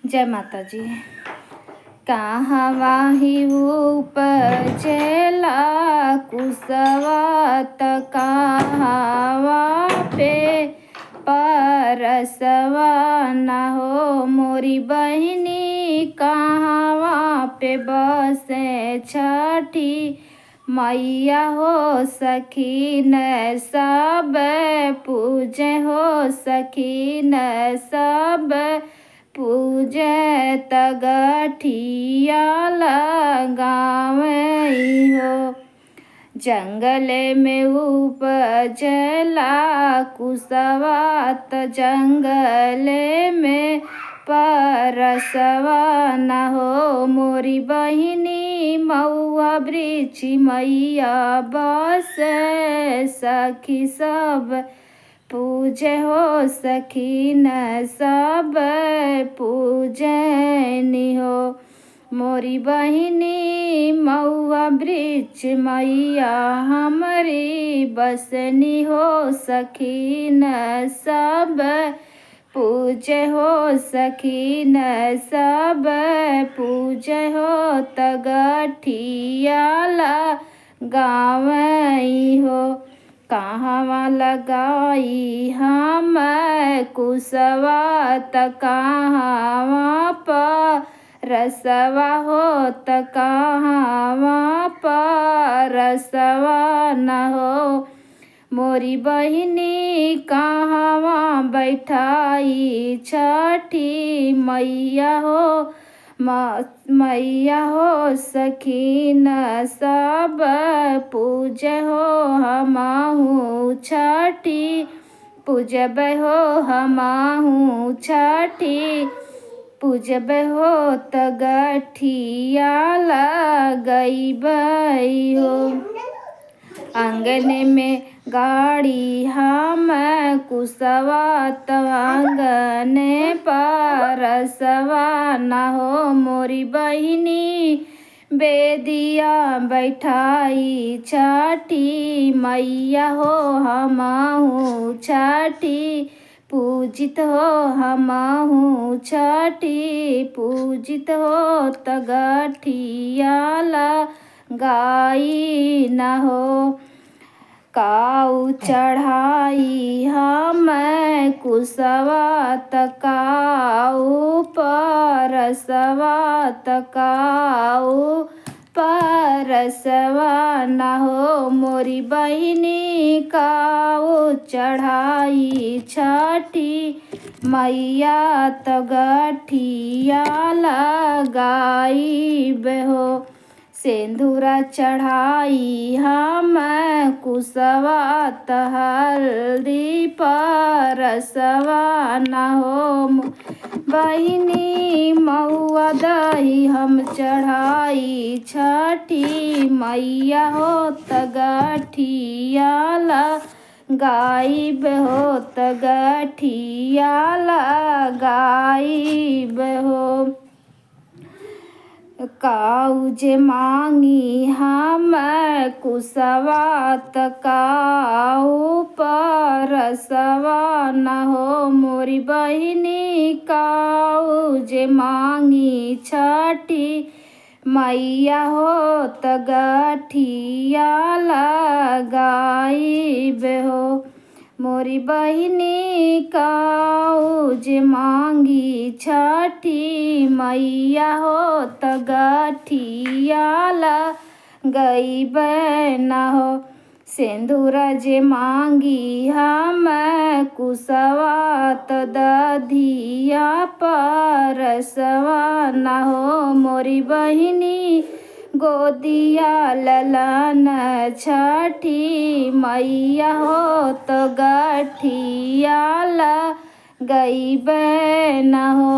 जय माता जी। कहवा ही उपजेला कुसवा त कहवा पे परसवा न हो मोरी बहिनी कहवा पे बसे छठी मैया हो सखी न सब पूजे हो सखी न सब पूजे तगठिया लगावई हो। जंगल में उपजला कुसवा त जंगल में परसवा न हो मोरी बहिनी मऊआ वृक्ष मैया बस सखी सब पूजे हो सखी न सब पूजनी हो मोरी बहिनी मऊआ वृक्ष मैया हमारी बसनी हो सखी न सब पूजे हो सखी न सब पूजे हो तगठिया लगावई हो। कहवा लगाई हम कुसवा त कहवा परसवा हो त कहवा परसवा न हो मोरी बहिनी कहवा बैठाई छठी मैया हो मैया हो सखी न सब पूजे हो हमहू छठी पूजब हो हमहू छठी पूजब हो तगठिया लगइबई हो। आंगन में गाड़ी हम कुसवा त आंगन परसवा न हो मोरी बहिनी बेदिया बैठाई छठी मैया हो हमहू छठी पूजित हो हमहू छठी पूजित हो तगठिया लगाई न हो। काऊ चढ़ाई हम कुसवा त काऊ परसवा त काऊ परसवा न हो मोरी बहिनी काऊ चढ़ाई छठी मैया तगठिया लगाईब हो। सिंदूरा चढ़ाई हम कुसवा त हल्दी परसवा न हो बहिनी मऊआ दही हम चढ़ाई छठी मैया हो तगठिया लगाईब हो तगठिया लगाईब हो। काऊ जे मांगी हम कुसवा त काऊ परसवा न हो मोरी बहिनी काऊ जे मांगी छठी मैया हो तगठिया लगाईब हो मोरी बहिनी काऊ जे मांगी छठी मैया हो तगठिया लगइब न हो। सिंदूरा जे मांगी हम कुसवा त दधिया परसवा न हो मोरी बहिनी गोदिया ललन छठी मैया हो तगठिया लगइब न हो।